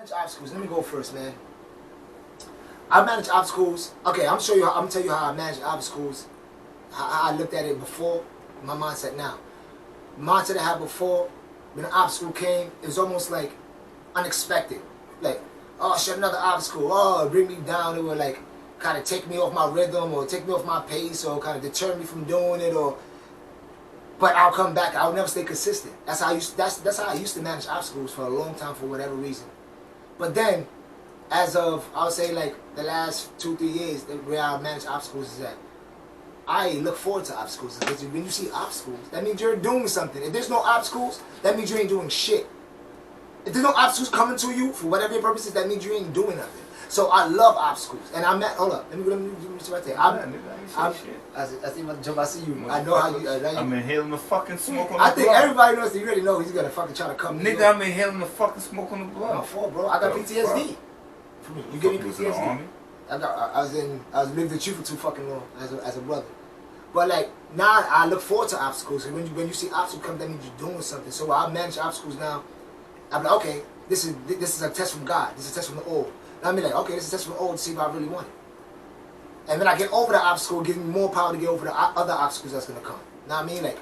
Manage obstacles. Let me go first, man. I manage obstacles. Okay, I'm gonna tell you how I manage obstacles. How I looked at it before. My mindset now. Mindset I had before, when an obstacle came, it was almost like unexpected. Like, oh shit, another obstacle. Oh, bring me down. It would like kind of take me off my rhythm or take me off my pace or kind of deter me from doing it. But I'll come back. I'll never stay consistent. That's how I used to manage obstacles for a long time for whatever reason. But then, as of, I would say like the last 2-3 years, the way I manage obstacles is that I look forward to obstacles. Because when you see obstacles, that means you're doing something. If there's no obstacles, that means you ain't doing shit. If there's no obstacles coming to you for whatever your purpose is, that means you ain't doing nothing. So I love obstacles, and I'm at. Hold up, let me see right there. I see my job. I see you. I know how you. I'm inhaling the fucking smoke on the blood. I think blood. everybody knows. You already know he's gonna fucking try to come. Nigga, I'm inhaling the fucking smoke on the blood. My fault, bro. I got PTSD. For me, you give me PTSD. I was living with you for too fucking long as a brother. But like now, I look forward to obstacles. And when you see obstacles come, that means you're doing something. So I manage obstacles now. I'm like, okay, this is a test from God. This is a test from the old. And I mean, like, okay, this is a test from the old to see if I really want it. And when I get over the obstacle, it gives me more power to get over the other obstacles that's gonna come. You know what I mean? Like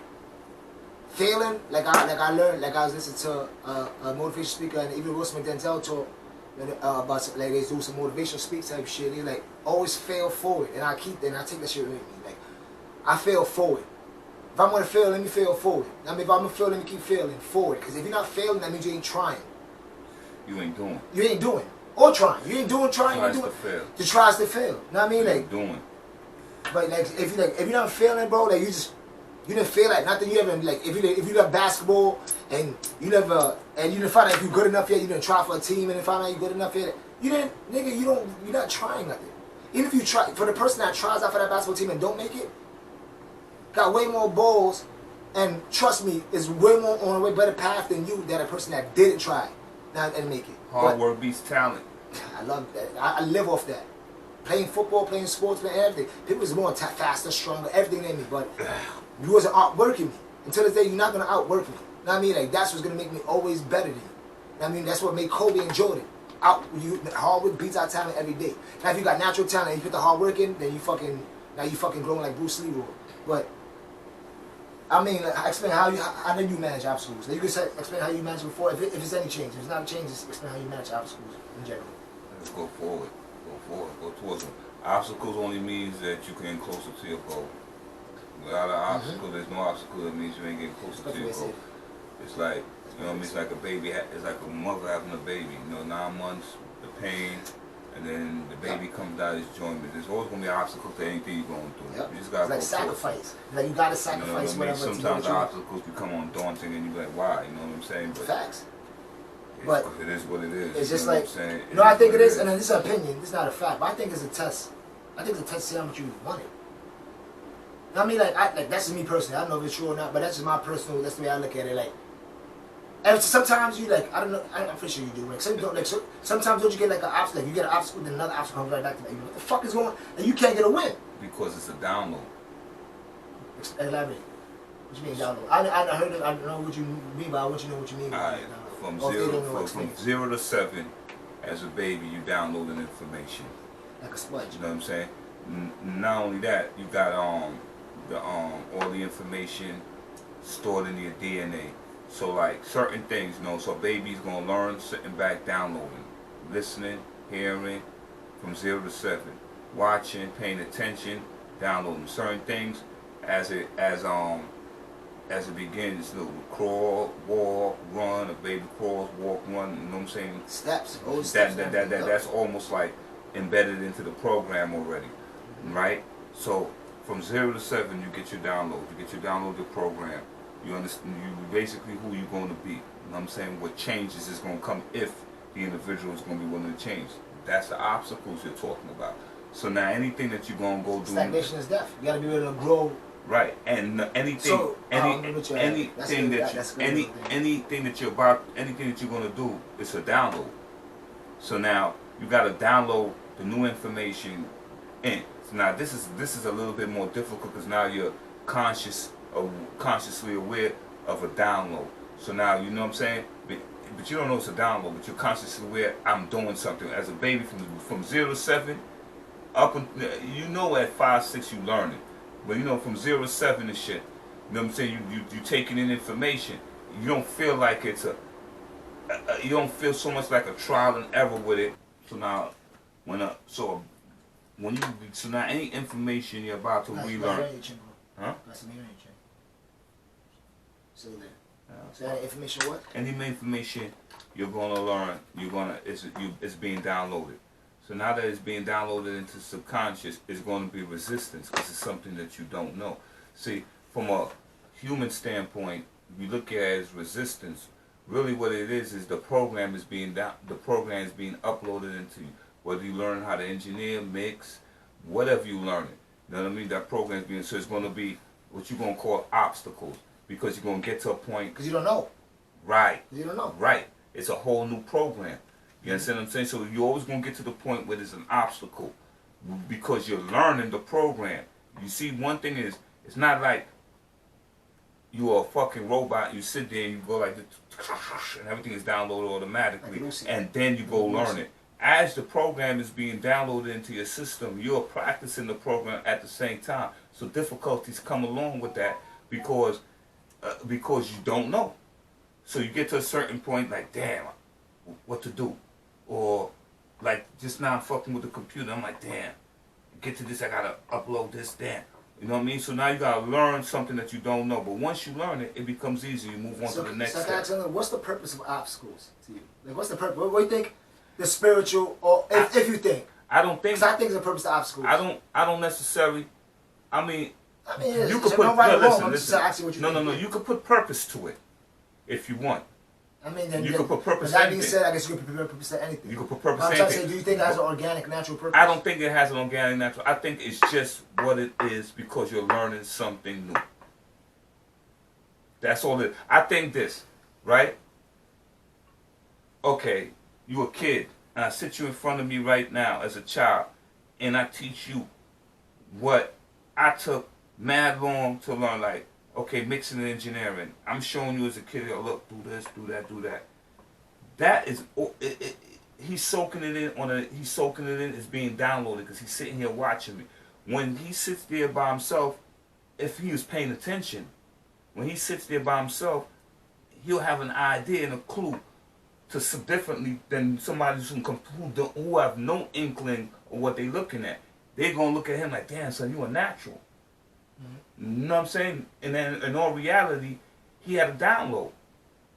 failing, like I learned, like I was listening to a motivation speaker, and even Wilson Denzel talk about like they do some motivational speak type shit. They like always fail forward, and I take that shit with me. Like I fail forward. If I'm gonna fail, let me fail forward. I mean, if I'm gonna fail, let me keep failing forward. Because if you're not failing, that means you ain't trying. You ain't doing. You ain't doing. Or trying. You ain't doing trying. Tries you doing. to fail. The tries to fail. You know what I mean? You like ain't doing. But like if you're not failing, bro, like you didn't feel like nothing. You ever like if you love basketball and you didn't find out if you're good enough yet. You didn't try for a team and then find out you're good enough yet. You're not trying nothing. Even if you try, for the person that tries out for that basketball team and don't make it, got way more balls, and trust me, is way more on a way better path than you than a person that didn't try and make it. Hard work beats talent. I love that. I live off that. Playing football, playing sports, playing everything. People was more faster, stronger, everything than me, but you wasn't outworking me. Until this day, you're not gonna outwork me. You know what I mean? Like that's what's gonna make me always better than you. You know what I mean? That's what made Kobe and Jordan. Hard work beats out talent every day. Now if you got natural talent and you put the hard work in, then you fucking growing like Bruce Lee. But I mean, explain how know you manage obstacles. Like you can explain how you manage before. If it's any change, if it's not a change, just explain how you manage obstacles in general. Let's go forward. Go towards them. Obstacles only means that you getting closer to your goal. Without an obstacle, there's no obstacle. That means you ain't getting closer to your goal. It's like, you know what I mean? It's like a baby. It's like a mother having a baby. You know, 9 months, the pain, and then the baby comes out of his joint. But there's always gonna be an obstacle to anything you're going through. Yep. You just gotta go sacrifice. Like you gotta sacrifice whatever. Sometimes the obstacles become undaunting, and you be like, why? You know what I'm saying? But facts. But it is what it is. It's just like, I think it is, and this is an opinion. This is not a fact, but I think it's a test. I think it's a test to see how much you want it. You know what I mean? Like that's just me personally. I don't know if it's true or not, but that's just my personal. That's the way I look at it. Like, and sometimes you like, I don't know. I'm pretty sure you do. Like, sometimes don't you get like an obstacle? Like, you get an obstacle, then another obstacle comes right back to you. What the fuck is going on? And you can't get a win because it's a download. Elaborate. What you mean download? I heard it. I don't know what you mean by what you know what you mean by download. From 0 to 7, as a baby, you downloading information. Like a sponge. You know what I'm saying? Not only that, you got all the information stored in your DNA. So like certain things, you know, so baby's gonna learn sitting back, downloading, listening, hearing, from 0 to 7, watching, paying attention, downloading certain things as it begins, you know, crawl, walk, run. A baby crawls, walk, run. You know what I'm saying? Steps. That's almost like embedded into the program already, right? So from 0 to 7, you get your download. You download the program. You understand? You basically who you're going to be. You know what I'm saying? What changes is going to come if the individual is going to be willing to change. That's the obstacles you're talking about. So now anything that you're going to go do. Stagnation is death. You got to be able to grow. Right, and anything that you're gonna do, it's a download. So now you gotta download the new information in. So now this is a little bit more difficult because now you're consciously aware of a download. So now you know what I'm saying. but you don't know it's a download. But you're consciously aware. I'm doing something as a baby from 0 to 7. Up, you know, at 5, 6 you learn it, but you know from 0 to 7 and shit. You know what I'm saying? You taking in information. You don't feel like it's you don't feel so much like a trial and error with it. So now, when so now any information you're about to relearn, huh? So there. So that information what? Any information you're gonna learn, it's being downloaded. So now that it's being downloaded into subconscious, it's going to be resistance because it's something that you don't know. See, from a human standpoint, we look at it as resistance. Really, what it is the program is being uploaded into you. Whether you learn how to engineer, mix, whatever you learn it. You know what I mean? That program is being, so it's going to be what you're going to call obstacles because you're going to get to a point. Because you don't know. Right. You don't know. Right. It's a whole new program. You understand what I'm saying? So you're always going to get to the point where there's an obstacle because you're learning the program. You see, one thing is, it's not like you're a fucking robot. You sit there and you go like this, and everything is downloaded automatically, and then you go learn it. As the program is being downloaded into your system, you're practicing the program at the same time. So difficulties come along with that because you don't know. So you get to a certain point like, damn, what to do? Or like just now I'm fucking with the computer. I'm like, damn, get to this, I gotta upload this, damn. You know what I mean? So now you gotta learn something that you don't know. But once you learn it, it becomes easy. You move on to the next step. So what's the purpose of obstacles to you? Like, what's the purpose? What do you think the spiritual, or if you think? I don't think. Because I think there's a purpose to obstacles. I don't necessarily. I mean you could put listen. No. You could put purpose to it if you want. I mean, then you could put purpose. That being said, I guess you could put purpose to anything. You could put purpose to anything. I'm trying to say, anything. do you think it has an organic, natural purpose? I don't think it has an organic, natural. I think it's just what it is because you're learning something new. That's all it is. I think this, right? Okay, you a kid, and I sit you in front of me right now as a child, and I teach you what I took mad long to learn, like, okay, mixing and engineering. I'm showing you as a kid, look, do this, do that, do that. That is, he's soaking it in he's soaking it in. It's being downloaded because he's sitting here watching me. When he sits there by himself, if he was paying attention, when he sits there by himself, he'll have an idea and a clue to some differently than somebody who have no inkling of what they're looking at. They're gonna look at him like, damn, son, you a natural. You know what I'm saying? And then in all reality, he had a download.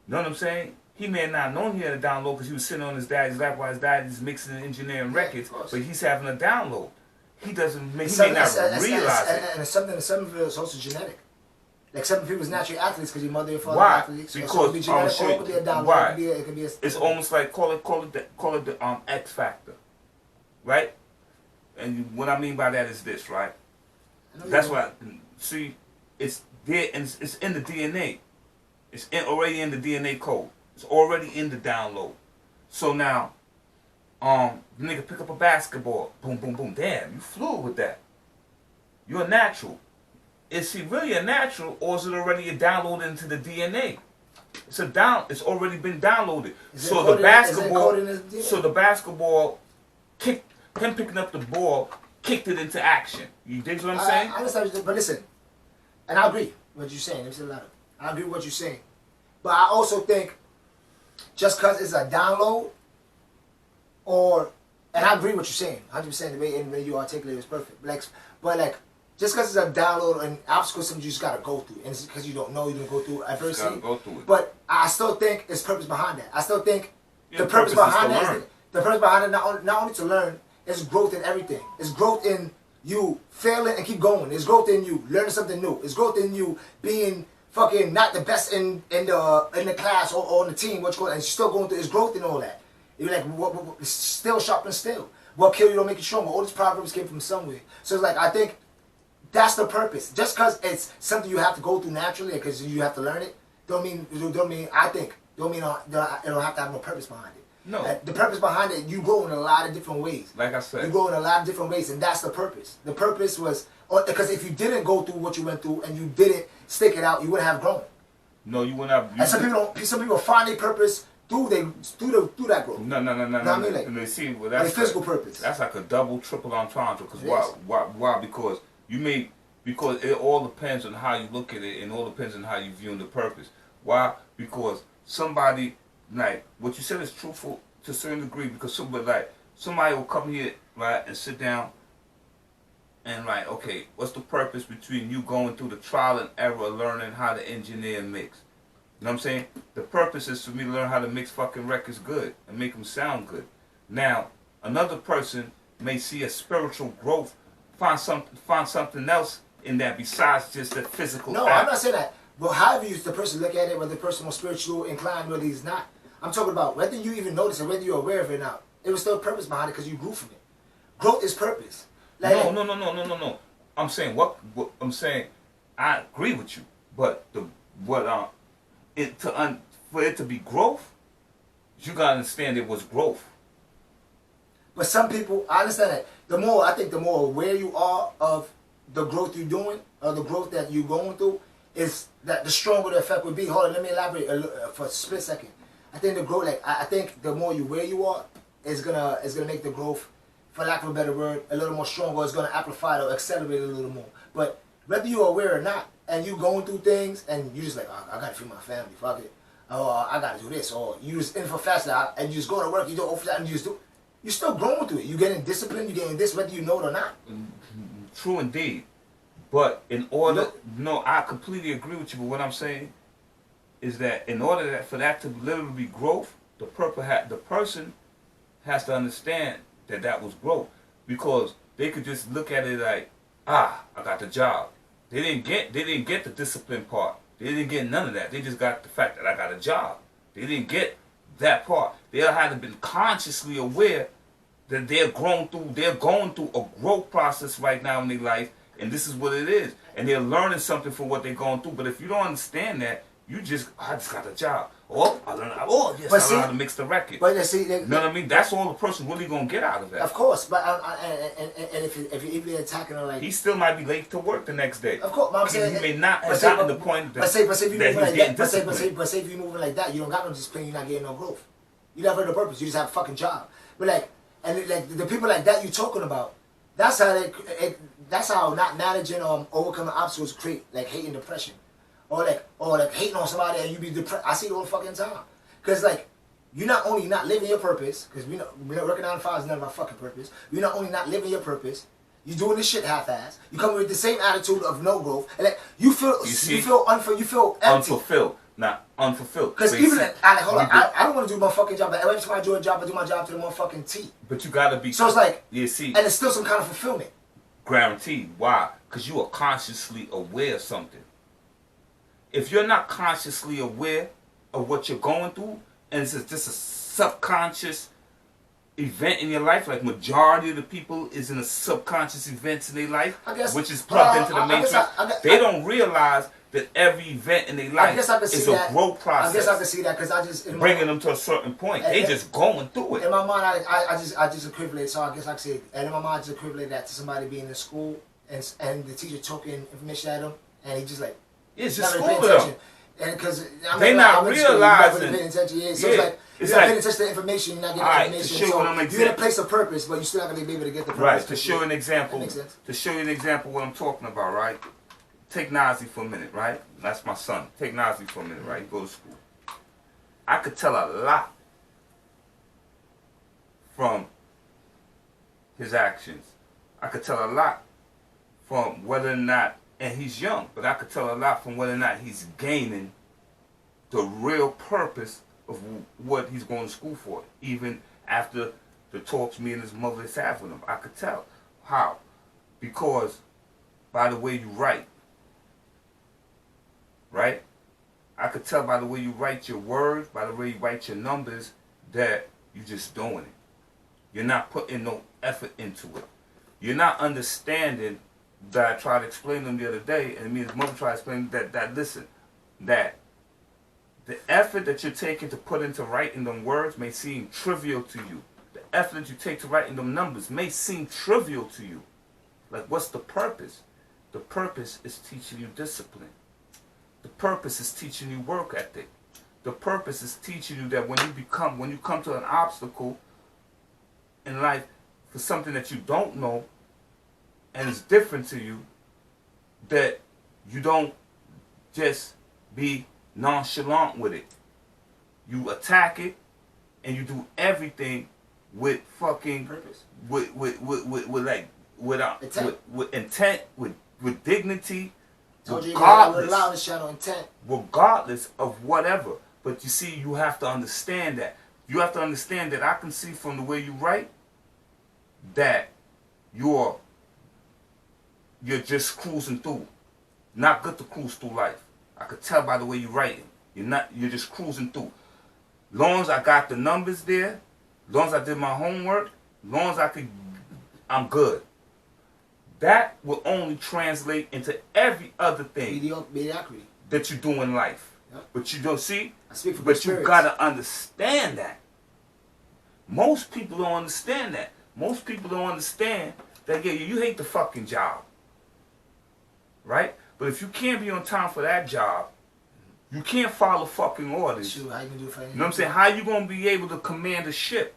You know what I'm saying? He may have not known he had a download because he was sitting on his daddy's lap while his daddy's mixing and engineering records, but he's having a download. He doesn't make, he may not realize it. And it's something, some of it is also genetic. Like some people is naturally athletes because your mother and father are athletes. Because so it could be genetic, or it could be a download. Why? It could be it's almost like call it the X factor, right? And what I mean by that is this, right? That's why. See, it's there and it's in the DNA. It's already in the DNA code. It's already in the download. So now, the nigga pick up a basketball. Boom, boom, boom. Damn, you flew with that. You're a natural. Is he really a natural, or is it already a download into the DNA? It's already been downloaded. So the basketball kicked him picking up the ball, kicked it into action. You dig what I'm saying? I understand, but listen, and I agree with what you're saying. I agree with what you're saying, but I also think just because it's a download, and I agree with what you're saying, 100%. The way you articulate is perfect. But just because it's a download and obstacle, something you just gotta go through, and it's because you don't know, you didn't go through adversity. Go through it. But I still think there's purpose behind that. I still think the purpose behind it, not only to learn, is growth in everything. It's growth in you failing and keep going. It's growth in you learning something new. It's growth in you being fucking not the best in the class or on the team. And you're still going through. It's growth in all that. You're like, what still sharpen still. What kill you don't make you stronger. All these proverbs came from somewhere. So it's like, I think that's the purpose. Just because it's something you have to go through naturally, because you have to learn it, don't mean it don't have to have no purpose behind it. No. The purpose behind it, you grow in a lot of different ways. Like I said, you grow in a lot of different ways, and that's the purpose. The purpose was because if you didn't go through what you went through and you didn't stick it out, you wouldn't have grown. No, you wouldn't have. And some people find their purpose through that growth. No. Know what I mean? Like, see, well, that's that's physical purpose. That's like a double, triple entendre. Because why? Because it all depends on how you look at it, and all depends on how you view the purpose. Why? Because somebody, like, what you said is truthful to a certain degree. Because somebody will come here, right, and sit down, and like, okay, what's the purpose between you going through the trial and error, learning how to engineer and mix? You know what I'm saying? The purpose is for me to learn how to mix fucking records good and make them sound good. Now, another person may see a spiritual growth, find something else in that besides just the physical. No, I'm not saying that. But however you the person look at it, whether the person was spiritual inclined, whether he's not. I'm talking about whether you even notice it, whether you're aware of it or not. It was still a purpose behind it because you grew from it. Growth is purpose. Like, No. I'm saying I'm saying I agree with you, but for it to be growth, you gotta understand it was growth. But some people, I understand that. I think the more aware you are of the growth you're doing, or the growth that you're going through, is that the stronger the effect would be. Hold on, let me elaborate for a split second. I think the growth, I think the more where you are, is gonna make the growth, for lack of a better word, a little more stronger. It's gonna amplify it or accelerate it a little more. But whether you're aware or not, and you going through things, and you just like, oh, I gotta feed my family, fuck it. Oh, I gotta do this, or you just in for faster, and you just go to work, you do overtime, and you just do. You're still growing through it. You're getting disciplined. You're getting this, whether you know it or not. True indeed. But in order, no, I completely agree with you. But what I'm saying is that in order for that to literally be growth, the person has to understand that was growth, because they could just look at it like, I got the job. They didn't get the discipline part. They didn't get none of that. They just got the fact that I got a job. They didn't get that part. They had to be consciously aware that they're going through a growth process right now in their life, and this is what it is. And they're learning something from what they're going through. But if you don't understand that, I just got a job. I learned how to mix the record. But see, you know what I mean? That's all the person really gonna get out of that. Of course, but and if you're even attacking her like, he still might be late to work the next day. Of course, but I'm saying he may not have gotten the point that, but say if you moving like that, but say if you moving like that, you don't got no discipline, you're not getting no growth. You never heard the purpose. You just have a fucking job. But like the people like that you talking about, that's how not managing overcoming obstacles create like hate and depression, or like hating on somebody and you be depressed. I see it all the fucking time. Cause like you're not only not living your purpose, because we're not working 9 to 5 is none of our fucking purpose. You're not only not living your purpose, you're doing this shit half-assed. You come with the same attitude of no growth, and like you feel empty. Unfulfilled. Not unfulfilled. Because even I don't want to do my fucking job, but every time I do a job, I do my job to the motherfucking T. But you gotta be. So it's like, and it's still some kind of fulfillment. Guaranteed. Why? Because you are consciously aware of something. If you're not consciously aware of what you're going through, and it's just a subconscious event in your life, like majority of the people is in a subconscious events in their life, which is plugged into the matrix. They don't realize that every event in their life is a growth process. I guess I can see that because I just bringing them to a certain point. They just going through it. In my mind, I just equivalent. So I guess I can say, and in my mind, I just equivalent that to somebody being in school and the teacher talking information at them, and he just like it's just school with them. And because they're not realizing. So it's like you're not paying attention to information, you're not getting information. So you're in a place of purpose, but you're still not going to be able to get the purpose. Right. To show you an example. Of what I'm talking about, right? Take Nazi for a minute, right? That's my son. Take Nazi for a minute, right? He goes to school. I could tell a lot from his actions. I could tell a lot from whether or not, and he's young, but I could tell a lot from whether or not he's gaining the real purpose of what he's going to school for. Even after the talks me and his mother is having with him, I could tell. How? Because by the way you write. Right? I could tell by the way you write your words, by the way you write your numbers, that you're just doing it. You're not putting no effort into it. You're not understanding that I tried to explain to him the other day, and me and his mother tried to explain that listen, that the effort that you're taking to put into writing them words may seem trivial to you. The effort that you take to writing them numbers may seem trivial to you. Like, what's the purpose? The purpose is teaching you discipline. The purpose is teaching you work ethic. the purpose is teaching you that when you come to an obstacle in life for something that you don't know and it's different to you, that you don't just be nonchalant with it. You attack it and you do everything with fucking purpose, with intent, with dignity, told you regardless, regardless, shadow intent. regardless of whatever. But you see, you have to understand that. You have to understand that I can see from the way you write that you're just cruising through. Not good to cruise through life. I could tell by the way you're writing. You're just cruising through. Long as I got the numbers there, long as I did my homework, long as I'm good. That will only translate into every other thing mediocrity that you do in life. Yep. But you don't see. I speak for but you gotta understand that. Most people don't understand that. Most people don't understand that you hate the fucking job, right? But if you can't be on time for that job, you can't follow fucking orders. Shoot, how you gonna do it for you know what I'm saying? How you gonna be able to command a ship?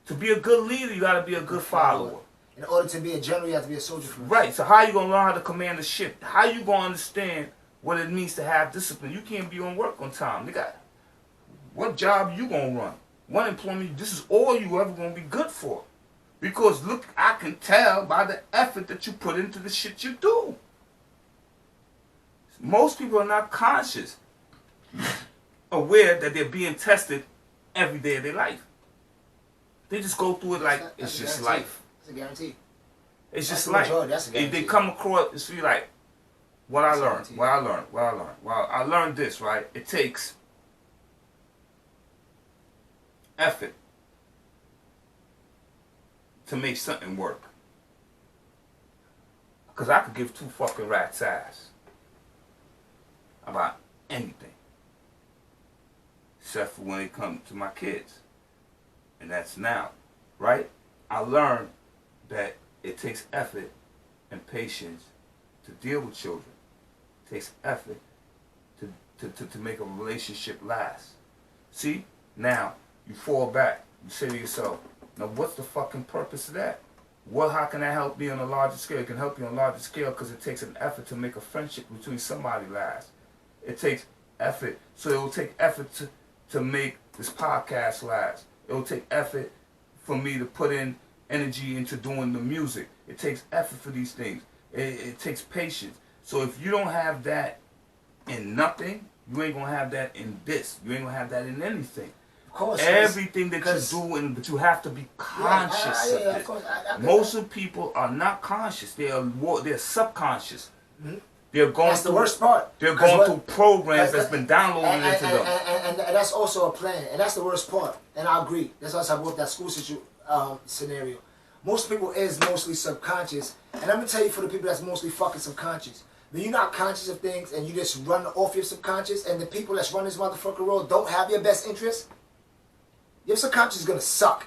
To be a good leader, you gotta be a good follower. In order to be a general, you have to be a soldier first. Right. So how you gonna learn how to command a ship? How you gonna understand what it means to have discipline? You can't be on work on time. What job you gonna run? One employment. This is all you ever gonna be good for. Because look, I can tell by the effort that you put into the shit you do. Most people are not conscious, aware that they're being tested every day of their life. They just go through it like it's just life. It's a guarantee. It's just life. If they come across, it's really like, what I learned. Well, I learned this, right? It takes effort to make something work. Because I could give two fucking rats' ass about anything. Except for when it comes to my kids. And that's now, right? I learned that it takes effort and patience to deal with children. It takes effort to make a relationship last. See? Now, you fall back. You say to yourself, now what's the fucking purpose of that? How can that help me on a larger scale? It can help you on a larger scale because it takes an effort to make a friendship between somebody last. It takes effort. So it will take effort to make this podcast last. It will take effort for me to put in energy into doing the music. It takes effort for these things. It takes patience. So if you don't have that in nothing, you ain't going to have that in this. You ain't going to have that in anything. Of course. Everything that you do, but you have to be conscious of it. Of course, most of people are not conscious. They're subconscious. Mm-hmm. That's the worst part. They're going through programs that's been downloaded into them. And that's also a plan. And that's the worst part. And I agree. That's why I brought that school scenario. Most people is mostly subconscious. And I'm going to tell you for the people that's mostly fucking subconscious. When you're not conscious of things and you just run off your subconscious and the people that's running this motherfucking road don't have your best interest, your subconscious is going to suck.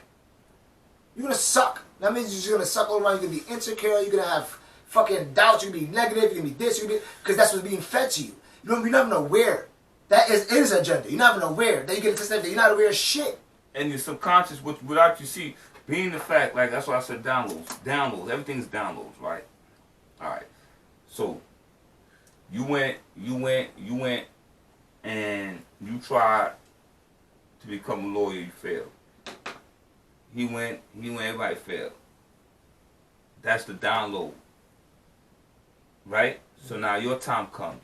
You're going to suck. That means you're just going to suck all around. You're going to be insecure. You're going to have fucking doubts. You're going to be negative. You're going to be this. Because that's what's being fed to you. You're not even aware. That is agenda. You're not even aware. That you get to that you're not aware of shit. And your subconscious, without you see, being the fact, like that's why I said downloads. Downloads. Everything's downloads, right? All right. So you went, and you tried to become a lawyer. You failed. He went. Everybody failed. That's the download, right? So now your time comes.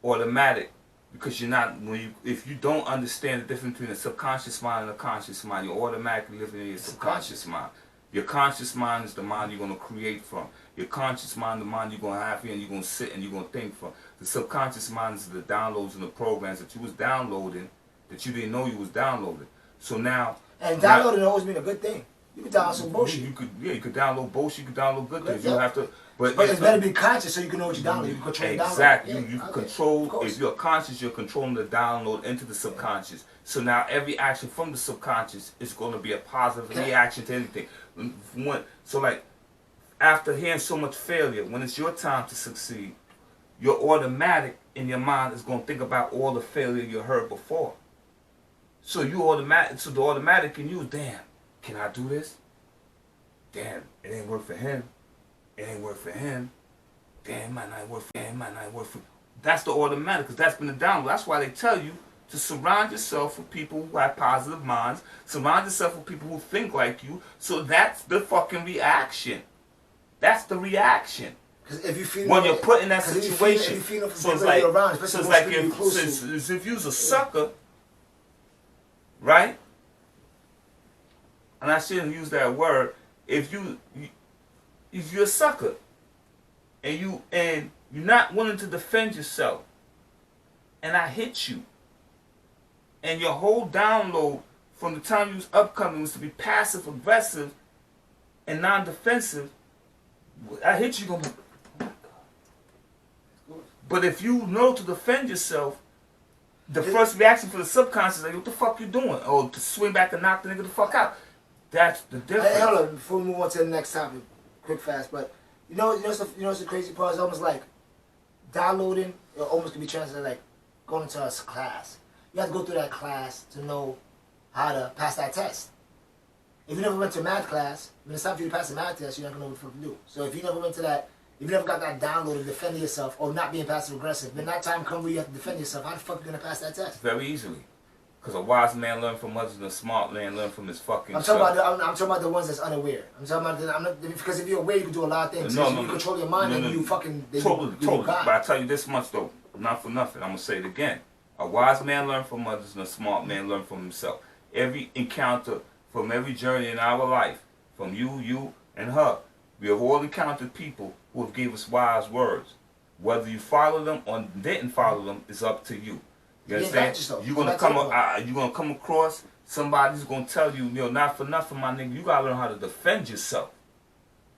Automatic, because you're not if you don't understand the difference between a subconscious mind and a conscious mind, you're automatically living in your subconscious mind. Your conscious mind is the mind you're going to create from. Your conscious mind, the mind you're going to have here and you're going to sit and you're going to think from. The subconscious mind is the downloads and the programs that you was downloading that you didn't know you was downloading. So now... And downloading always mean a good thing. You can download some bullshit. You could download bullshit, you could download good things. Yeah. You have to... But it's better to be conscious so you can know what you download. You can control the download. Exactly. Yeah, you can control... If you're conscious, you're controlling the download into the subconscious. So now every action from the subconscious is going to be a positive reaction to anything. So like, after hearing so much failure, when it's your time to succeed, your automatic in your mind is going to think about all the failure you heard before. So the automatic in you, damn, can I do this? Damn, it ain't work for him. It ain't work for him. Damn, it might not work for him. It might not work for. That's the automatic, because that's been the download. That's why they tell you to surround yourself with people who have positive minds. Surround yourself with people who think like you. So that's the fucking reaction. That's the reaction. Because if you feel when you're put in that situation, if you feel so it's like, if you was a sucker, right? And I shouldn't use that word. If you're a sucker, and you're not willing to defend yourself, and I hit you, and your whole download from the time you was upcoming was to be passive aggressive and non-defensive, I hit you, gonna be, oh my God. But if you know to defend yourself, the first reaction for the subconscious is like, what the fuck you doing? Or to swing back and knock the nigga the fuck out. That's the difference. Hey, hold on, before we move on to the next topic, quick fast, but you know what's the crazy part? It's almost like downloading, it almost can be translated like going into a class. You have to go through that class to know how to pass that test. If you never went to a math class, when it's time for you to pass a math test, you're not going to know what to do. So if you never went to that, if you never got that download of defending yourself or not being passive aggressive, when that time comes where you have to defend yourself, how the fuck are you going to pass that test? Very easily. Because a wise man learns from others and a smart man learns from his fucking I'm talking about the ones that's unaware. I'm talking about because if you're aware, you can do a lot of things. If you control your mind, then you fucking... Totally. But I tell you this much, though, not for nothing, I'm going to say it again. A wise man learns from others and a smart man learns from himself. Every encounter from every journey in our life, from you, and her, we have all encountered people who have gave us wise words. Whether you follow them or didn't follow them is up to you. You understand? You're gonna come across somebody who's gonna tell you, not for nothing, my nigga, you gotta learn how to defend yourself.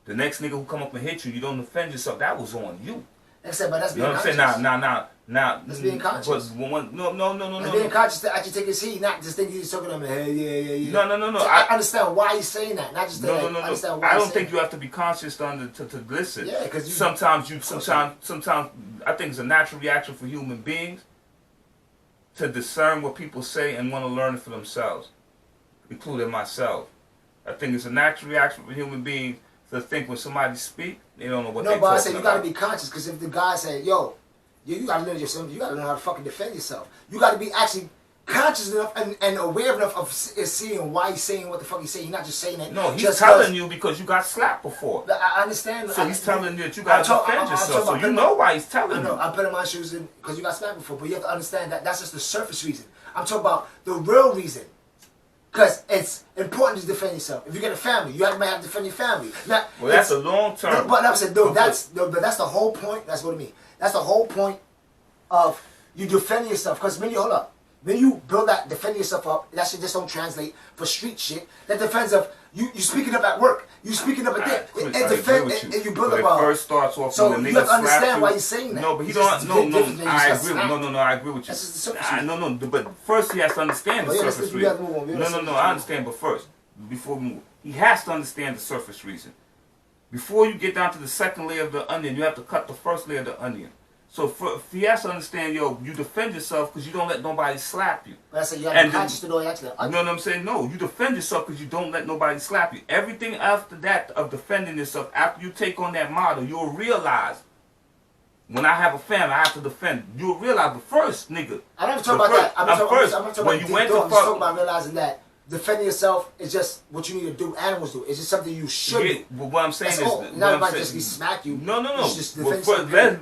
The next nigga who come up and hit you, you don't defend yourself. That was on you. Except, but that's being conscious. Now. That's being conscious. But no. That's being conscious to actually take his heat, not just think he's talking to him. Hey, yeah. No. So I understand why he's saying that, not just that. No. Understand why I don't think you have to be conscious to listen. Yeah, because sometimes I think it's a natural reaction for human beings to discern what people say and want to learn it for themselves, including myself. I think it's a natural reaction for human beings to think when somebody speak, they don't know what they're talking about. No, but I said you got to be conscious, because if the guy say, yo, you got to learn yourself, you got to learn how to fucking defend yourself. You got to be actually conscious enough and aware enough of seeing why he's saying what the fuck he's saying. You're not just saying it. No, he's telling you because you got slapped before. I understand. So he's telling you that you got to defend yourself. So you know why he's telling you. I know. I'm putting my shoes in because you got slapped before, but you have to understand that that's just the surface reason. I'm talking about the real reason. Because it's important to defend yourself. If you get a family, you might have to defend your family. Now, well, that's a long term. But I said, no, that's the whole point. That's what I mean. That's the whole point of you defending yourself. Because when you build that, defend yourself up, that shit just don't translate for street shit. That defends of you speaking up at work. You speaking up at there. And you build up. It first starts off so when the you nigga have to understand you. why he's saying that. No, but he don't. No, I agree. No, I agree with you. That's just the surface reason. No, but first he has to understand the surface reason. No, I understand, but first, before we move, he has to understand the surface reason. Before you get down to the second layer of the onion, you have to cut the first layer of the onion. So if he has to understand, you defend yourself because you don't let nobody slap you. But I said you have to be conscious to know actually. You know what I'm saying? No, you defend yourself because you don't let nobody slap you. Everything after that of defending yourself, after you take on that model, you'll realize, when I have a family, I have to defend. You'll realize, but first, nigga. I'm not talking about that. I'm not talking about realizing that defending yourself is just what you need to do. Animals do. It's just something you should do. But what I'm saying is... Not about just be smack you. No.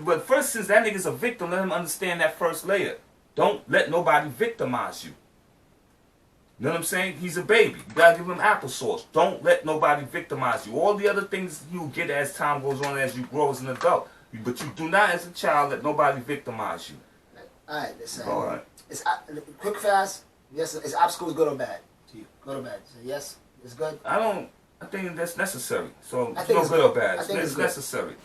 But first, since that nigga's a victim, let him understand that first layer. Don't let nobody victimize you. You know what I'm saying? He's a baby. You gotta give him applesauce. Don't let nobody victimize you. All the other things you get as time goes on, as you grow as an adult. But you do not, as a child, let nobody victimize you. Alright, listen. Alright. It's quick, fast. Yes, is obstacles good or bad to you? Good or bad? So yes, it's good. I think that's necessary. So it's no good or bad. It's necessary.